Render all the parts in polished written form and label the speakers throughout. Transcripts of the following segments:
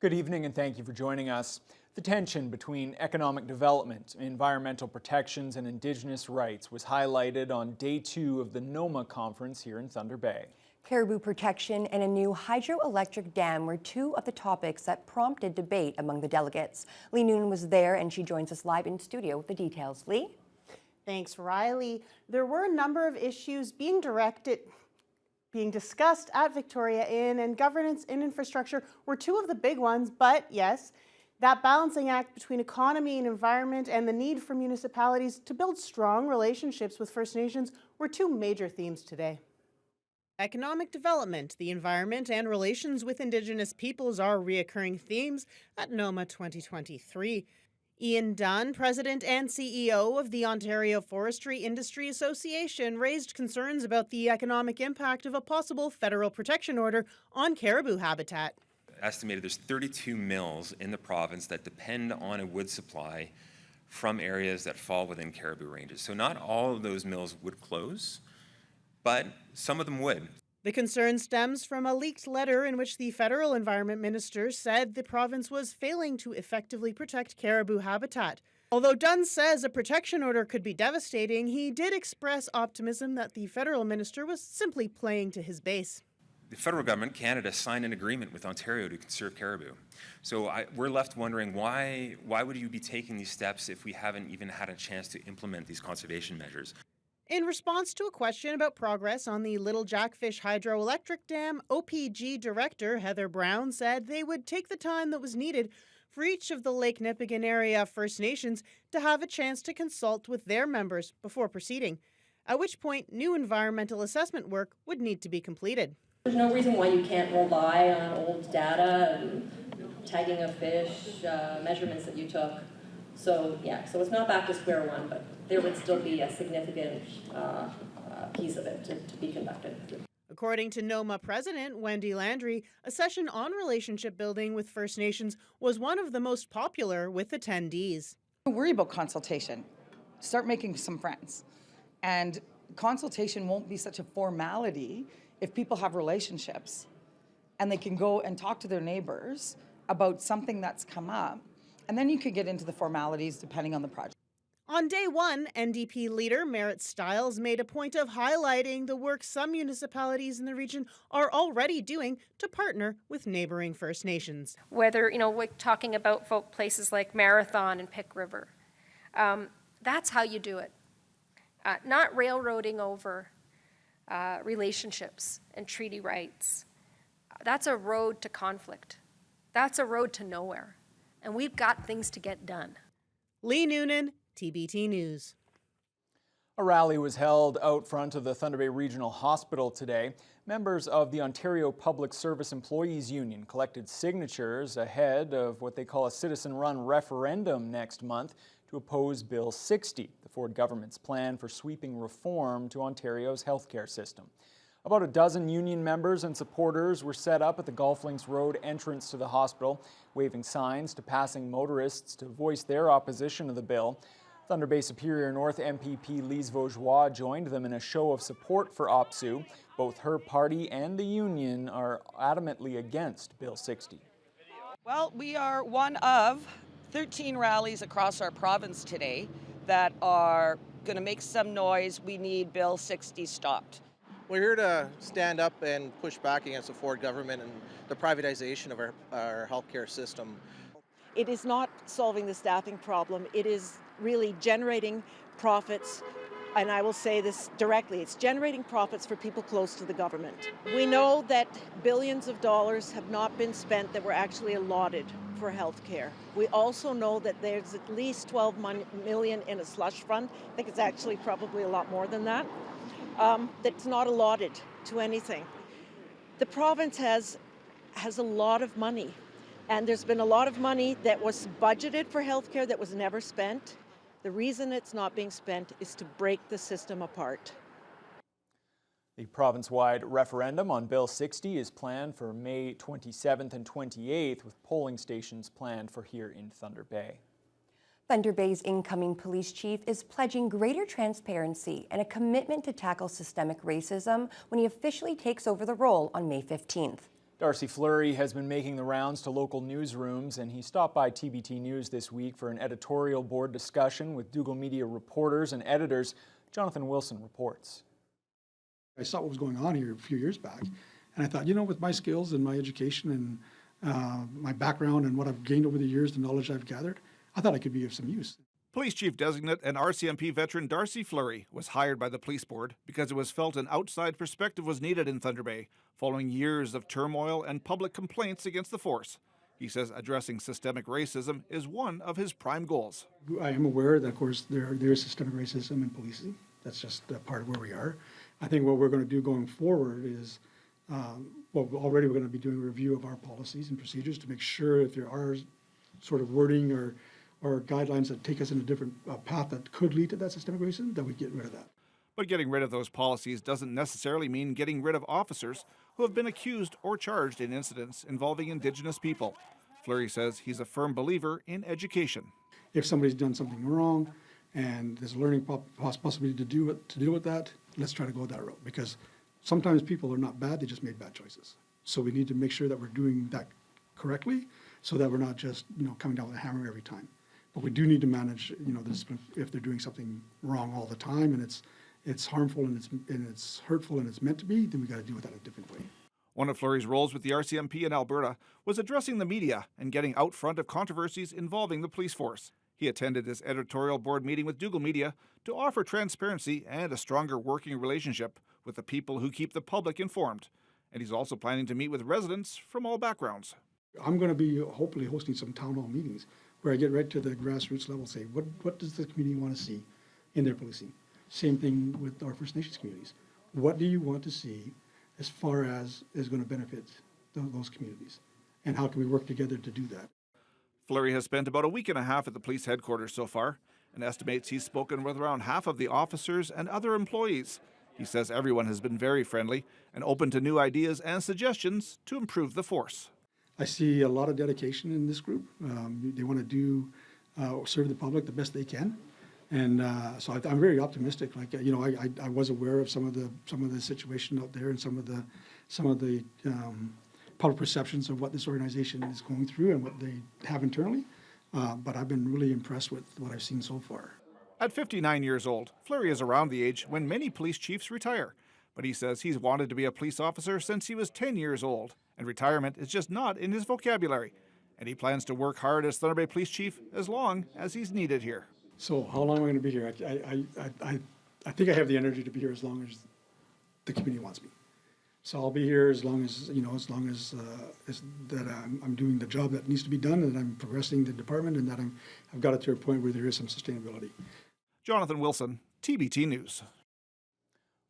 Speaker 1: Good evening and thank you for joining us. The tension between economic development, environmental protections and Indigenous rights was highlighted on day 2 of the Noma Conference here in Thunder Bay.
Speaker 2: Caribou protection and a new hydroelectric dam were two of the topics that prompted debate among the delegates. Lee Noonan was there and she joins us live in studio with the details. Lee?
Speaker 3: Thanks, Riley. There were a number of issues being discussed at Victoria Inn, and governance and infrastructure were two of the big ones, but yes, that balancing act between economy and environment and the need for municipalities to build strong relationships with First Nations were two major themes today. Economic development, the environment, and relations with Indigenous peoples are reoccurring themes at Noma 2023. Ian Dunn, President and CEO of the Ontario Forestry Industry Association, raised concerns about the economic impact of a possible federal protection order on caribou habitat.
Speaker 4: Estimated there's 32 mills in the province that depend on a wood supply from areas that fall within caribou ranges. So not all of those mills would close, but some of them would.
Speaker 3: The concern stems from a leaked letter in which the federal environment minister said the province was failing to effectively protect caribou habitat. Although Dunn says a protection order could be devastating, he did express optimism that the federal minister was simply playing to his base.
Speaker 4: The federal government, Canada, signed an agreement with Ontario to conserve caribou. So we're left wondering why would you be taking these steps if we haven't even had a chance to implement these conservation measures?
Speaker 3: In response to a question about progress on the Little Jackfish hydroelectric dam, OPG Director Heather Brown said they would take the time that was needed for each of the Lake Nipigon area First Nations to have a chance to consult with their members before proceeding, at which point new environmental assessment work would need to be completed.
Speaker 5: There's no reason why you can't rely on old data and tagging of fish, measurements that you took. So it's not back to square one, but there would still be a significant piece of it to be conducted.
Speaker 3: According to Noma President Wendy Landry, a session on relationship building with First Nations was one of the most popular with attendees.
Speaker 6: Don't worry about consultation. Start making some friends. And consultation won't be such a formality if people have relationships and they can go and talk to their neighbors about something that's come up. And then you could get into the formalities depending on the project.
Speaker 3: On day 1, NDP leader Merritt Stiles made a point of highlighting the work some municipalities in the region are already doing to partner with neighboring First Nations.
Speaker 7: Whether, we're talking about places like Marathon and Pick River. That's how you do it. Not railroading over relationships and treaty rights. That's a road to conflict. That's a road to nowhere. And we've got things to get done.
Speaker 3: Lee Noonan, TBT News.
Speaker 1: A rally was held out front of the Thunder Bay Regional Hospital today. Members of the Ontario Public Service Employees Union collected signatures ahead of what they call a citizen-run referendum next month to oppose Bill 60, the Ford government's plan for sweeping reform to Ontario's healthcare system. About a dozen union members and supporters were set up at the Golf Links Road entrance to the hospital, waving signs to passing motorists to voice their opposition to the bill. Thunder Bay Superior North MPP Lise Vaugeois joined them in a show of support for OPSU. Both her party and the union are adamantly against Bill 60.
Speaker 8: Well, we are one of 13 rallies across our province today that are going to make some noise. We need Bill 60 stopped.
Speaker 9: We're here to stand up and push back against the Ford government and the privatization of our healthcare system.
Speaker 10: It is not solving the staffing problem. It is really generating profits, and I will say this directly, it's generating profits for people close to the government. We know that billions of dollars have not been spent that were actually allotted for health care. We also know that there's at least 12 million in a slush fund. I think it's actually probably a lot more than that. That's not allotted to anything. The province has a lot of money, and there's been a lot of money that was budgeted for healthcare that was never spent. The reason it's not being spent is to break the system apart.
Speaker 1: The province-wide referendum on Bill 60 is planned for May 27th and 28th, with polling stations planned for here in Thunder Bay.
Speaker 2: Thunder Bay's incoming police chief is pledging greater transparency and a commitment to tackle systemic racism when he officially takes over the role on May 15th.
Speaker 1: Darcy Fleury has been making the rounds to local newsrooms, and he stopped by TBT News this week for an editorial board discussion with Dougal Media reporters and editors. Jonathan Wilson reports.
Speaker 11: I saw what was going on here a few years back, and I thought, you know, with my skills and my education and my background and what I've gained over the years, the knowledge I've gathered, I thought I could be of some use.
Speaker 12: Police Chief Designate and RCMP veteran Darcy Fleury was hired by the police board because it was felt an outside perspective was needed in Thunder Bay, following years of turmoil and public complaints against the force. He says addressing systemic racism is one of his prime goals.
Speaker 11: I am aware that, of course, there is systemic racism in policing. That's just a part of where we are. I think what we're going to do going forward is, already we're going to be doing a review of our policies and procedures to make sure if there are sort of wording or guidelines that take us in a different path that could lead to that systemic racism, that we get rid of that.
Speaker 12: But getting rid of those policies doesn't necessarily mean getting rid of officers who have been accused or charged in incidents involving Indigenous people. Fleury says he's a firm believer in education.
Speaker 11: If somebody's done something wrong and there's a learning possibility to deal with that, let's try to go that route, because sometimes people are not bad, they just made bad choices. So we need to make sure that we're doing that correctly so that we're not just, coming down with a hammer every time. But we do need to manage, the discipline if they're doing something wrong all the time and it's harmful and it's hurtful and it's meant to be, then we got to deal with that a different way.
Speaker 12: One of Fleury's roles with the RCMP in Alberta was addressing the media and getting out front of controversies involving the police force. He attended this editorial board meeting with Dougal Media to offer transparency and a stronger working relationship with the people who keep the public informed. And he's also planning to meet with residents from all backgrounds.
Speaker 11: I'm going to be hopefully hosting some town hall meetings where I get right to the grassroots level, say, what does the community want to see in their policing? Same thing with our First Nations communities. What do you want to see as far as is going to benefit those communities? And how can we work together to do that?
Speaker 12: Fleury has spent about a week and a half at the police headquarters so far and estimates he's spoken with around half of the officers and other employees. He says everyone has been very friendly and open to new ideas and suggestions to improve the force.
Speaker 11: I see a lot of dedication in this group. They want to serve the public the best they can. And so I'm very optimistic. I was aware of some of the situation out there and some of the public perceptions of what this organization is going through and what they have internally. But I've been really impressed with what I've seen so far.
Speaker 12: At 59 years old, Fleury is around the age when many police chiefs retire. But he says he's wanted to be a police officer since he was 10 years old, and retirement is just not in his vocabulary. And he plans to work hard as Thunder Bay Police Chief as long as he's needed here.
Speaker 11: So how long am I going to be here? I think I have the energy to be here as long as the community wants me. So I'll be here as long as that I'm doing the job that needs to be done, and I'm progressing the department, and that I've got it to a point where there is some sustainability.
Speaker 12: Jonathan Wilson, TBT News.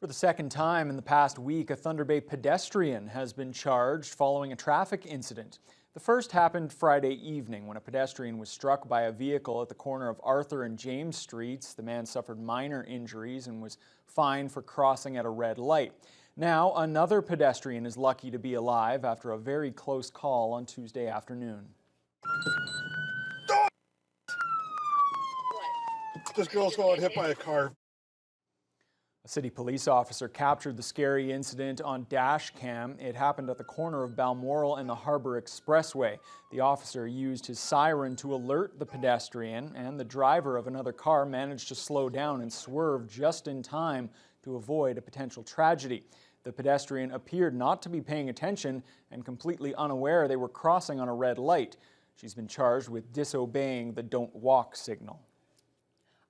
Speaker 1: For the second time in the past week, a Thunder Bay pedestrian has been charged following a traffic incident. The first happened Friday evening when a pedestrian was struck by a vehicle at the corner of Arthur and James Streets. The man suffered minor injuries and was fined for crossing at a red light. Now, another pedestrian is lucky to be alive after a very close call on Tuesday afternoon.
Speaker 13: This girl's going hit by a car.
Speaker 1: A city police officer captured the scary incident on dash cam. It happened at the corner of Balmoral and the Harbour Expressway. The officer used his siren to alert the pedestrian, and the driver of another car managed to slow down and swerve just in time to avoid a potential tragedy. The pedestrian appeared not to be paying attention and completely unaware they were crossing on a red light. She's been charged with disobeying the don't walk signal.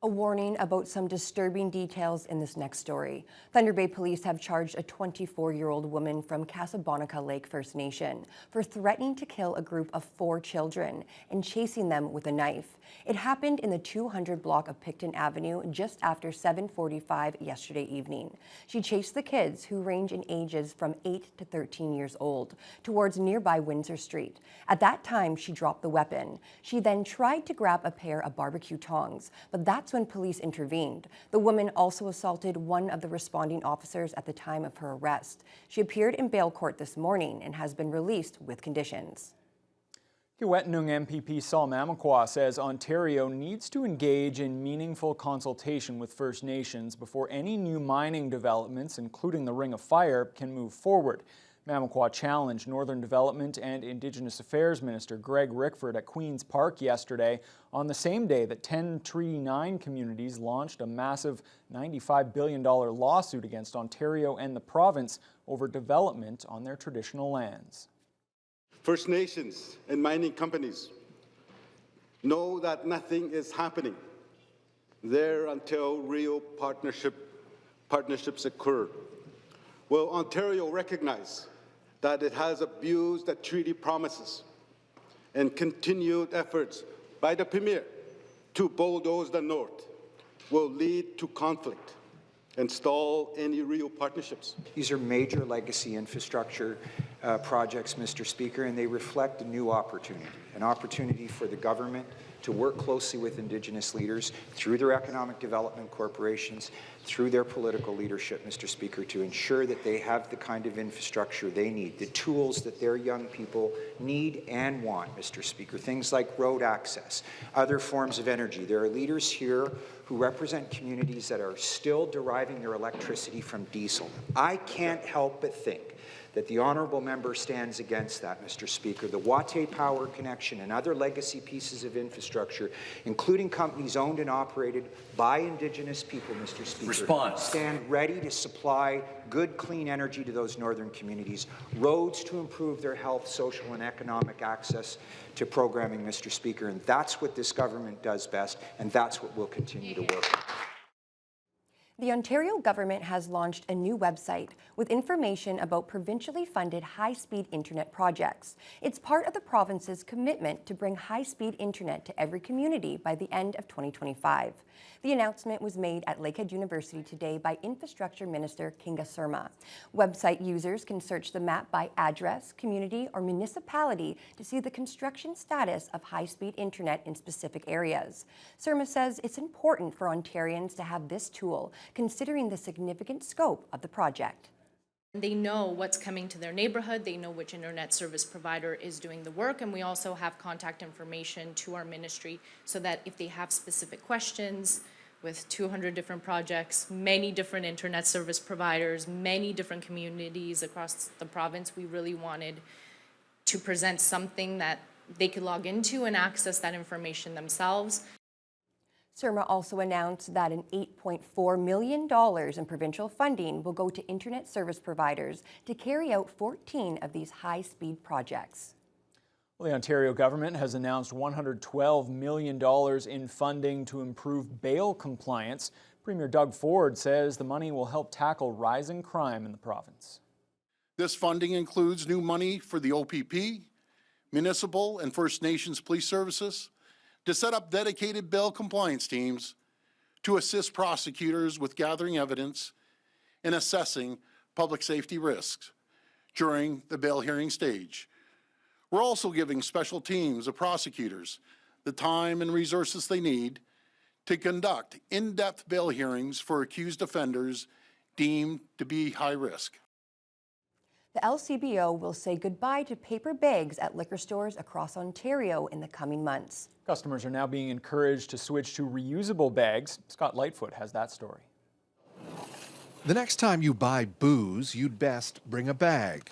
Speaker 2: A warning about some disturbing details in this next story. Thunder Bay Police have charged a 24-year-old woman from Casablanca Lake First Nation for threatening to kill a group of 4 children and chasing them with a knife. It happened in the 200 block of Picton Avenue just after 7:45 yesterday evening. She chased the kids, who range in ages from 8 to 13 years old, towards nearby Windsor Street. At that time, she dropped the weapon. She then tried to grab a pair of barbecue tongs, but that's when police intervened. The woman also assaulted one of the responding officers at the time of her arrest. She appeared in bail court this morning and has been released with conditions.
Speaker 1: Kiiwetinoong MPP Saul Mamakwa says Ontario needs to engage in meaningful consultation with First Nations before any new mining developments, including the Ring of Fire, can move forward. Mamaquah challenged Northern Development and Indigenous Affairs Minister Greg Rickford at Queen's Park yesterday, on the same day that 10 Treaty 9 communities launched a massive $95 billion lawsuit against Ontario and the province over development on their traditional lands.
Speaker 14: First Nations and mining companies know that nothing is happening there until real partnerships occur. Will Ontario recognize that it has abused the treaty promises and continued efforts by the Premier to bulldoze the North will lead to conflict and stall any real partnerships?
Speaker 15: These are major legacy infrastructure projects, Mr. Speaker, and they reflect a new opportunity, an opportunity for the government to work closely with Indigenous leaders through their economic development corporations, through their political leadership, Mr. Speaker, to ensure that they have the kind of infrastructure they need, the tools that their young people need and want, Mr. Speaker, things like road access, other forms of energy. There are leaders here who represent communities that are still deriving their electricity from diesel. I can't help but think that the honourable member stands against that, Mr. Speaker. The Watay Power Connection and other legacy pieces of infrastructure, including companies owned and operated by Indigenous people, Mr. Speaker, stand ready to supply good, clean energy to those northern communities, roads to improve their health, social and economic access to programming, Mr. Speaker, and that's what this government does best, and that's what we'll continue to work on.
Speaker 2: The Ontario government has launched a new website with information about provincially funded high-speed internet projects. It's part of the province's commitment to bring high-speed internet to every community by the end of 2025. The announcement was made at Lakehead University today by Infrastructure Minister Kinga Surma. Website users can search the map by address, community, or municipality to see the construction status of high-speed internet in specific areas. Surma says it's important for Ontarians to have this tool, considering the significant scope of the project.
Speaker 16: They know what's coming to their neighborhood, they know which internet service provider is doing the work, and we also have contact information to our ministry so that if they have specific questions with 200 different projects, many different internet service providers, many different communities across the province, we really wanted to present something that they could log into and access that information themselves.
Speaker 2: Surma also announced that an $8.4 million in provincial funding will go to internet service providers to carry out 14 of these high-speed projects.
Speaker 1: Well, the Ontario government has announced $112 million in funding to improve bail compliance. Premier Doug Ford says the money will help tackle rising crime in the province.
Speaker 13: This funding includes new money for the OPP, Municipal and First Nations police services, to set up dedicated bail compliance teams to assist prosecutors with gathering evidence and assessing public safety risks during the bail hearing stage. We're also giving special teams of prosecutors the time and resources they need to conduct in-depth bail hearings for accused offenders deemed to be high risk.
Speaker 2: The LCBO will say goodbye to paper bags at liquor stores across Ontario in the coming months.
Speaker 1: Customers are now being encouraged to switch to reusable bags. Scott Lightfoot has that story.
Speaker 17: The next time you buy booze, you'd best bring a bag.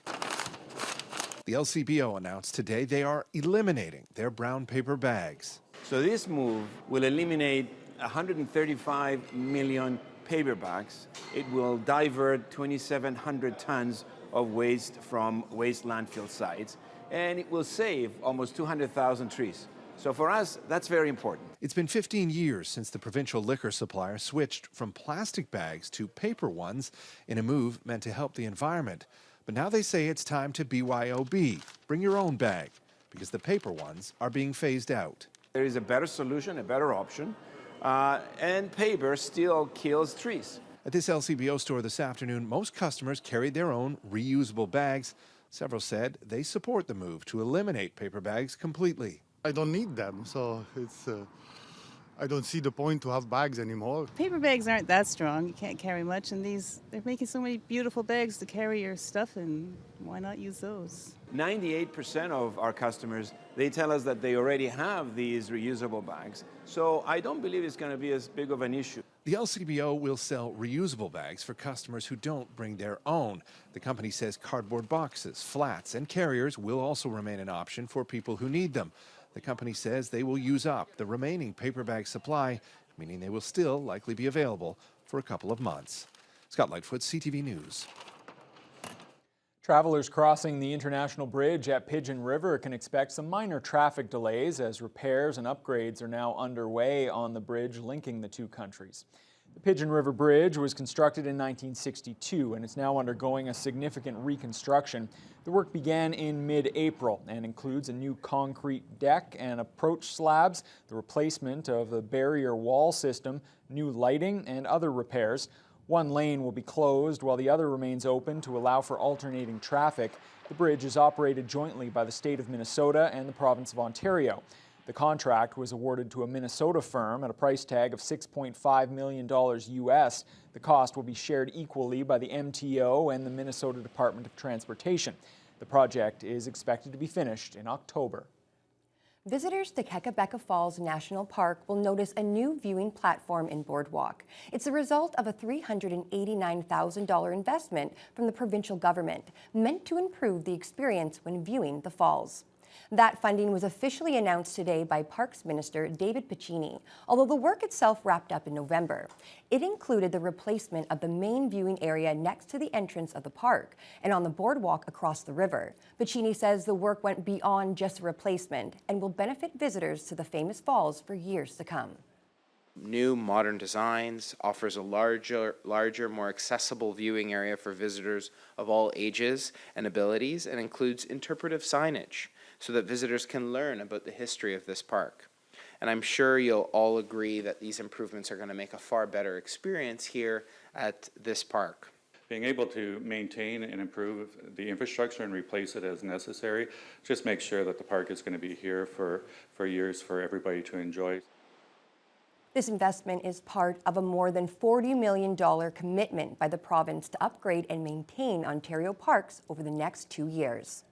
Speaker 17: The LCBO announced today they are eliminating their brown paper bags.
Speaker 18: So this move will eliminate 135 million paper bags. It will divert 2,700 tons of waste from waste landfill sites, and it will save almost 200,000 trees. So for us, that's very important.
Speaker 17: It's been 15 years since the provincial liquor supplier switched from plastic bags to paper ones in a move meant to help the environment. But now they say it's time to BYOB, bring your own bag, because the paper ones are being phased out.
Speaker 18: There is a better solution, a better option, and paper still kills trees.
Speaker 17: At this LCBO store this afternoon, most customers carried their own reusable bags. Several said they support the move to eliminate paper bags completely.
Speaker 19: I don't need them, so I don't see the point to have bags anymore.
Speaker 20: Paper bags aren't that strong. You can't carry much, and they're making so many beautiful bags to carry your stuff in. Why not use those?
Speaker 18: 98% of our customers, they tell us that they already have these reusable bags. So I don't believe it's going to be as big of an issue.
Speaker 17: The LCBO will sell reusable bags for customers who don't bring their own. The company says cardboard boxes, flats, and carriers will also remain an option for people who need them. The company says they will use up the remaining paper bag supply, meaning they will still likely be available for a couple of months. Scott Lightfoot, CTV News.
Speaker 1: Travelers crossing the international bridge at Pigeon River can expect some minor traffic delays as repairs and upgrades are now underway on the bridge linking the two countries. The Pigeon River Bridge was constructed in 1962 and is now undergoing a significant reconstruction. The work began in mid-April and includes a new concrete deck and approach slabs, the replacement of the barrier wall system, new lighting, and other repairs. One lane will be closed while the other remains open to allow for alternating traffic. The bridge is operated jointly by the state of Minnesota and the province of Ontario. The contract was awarded to a Minnesota firm at a price tag of $6.5 million US. The cost will be shared equally by the MTO and the Minnesota Department of Transportation. The project is expected to be finished in October.
Speaker 2: Visitors to Quebecles Falls National Park will notice a new viewing platform in Boardwalk. It's a result of a $389,000 investment from the provincial government, meant to improve the experience when viewing the falls. That funding was officially announced today by Parks Minister David Piccini, although the work itself wrapped up in November. It included the replacement of the main viewing area next to the entrance of the park and on the boardwalk across the river. Piccini says the work went beyond just a replacement and will benefit visitors to the famous falls for years to come.
Speaker 21: New modern designs offers a larger, more accessible viewing area for visitors of all ages and abilities, and includes interpretive signage so that visitors can learn about the history of this park. And I'm sure you'll all agree that these improvements are going to make a far better experience here at this park.
Speaker 22: Being able to maintain and improve the infrastructure and replace it as necessary just makes sure that the park is going to be here for years for everybody to enjoy.
Speaker 2: This investment is part of a more than $40 million commitment by the province to upgrade and maintain Ontario parks over the next 2 years.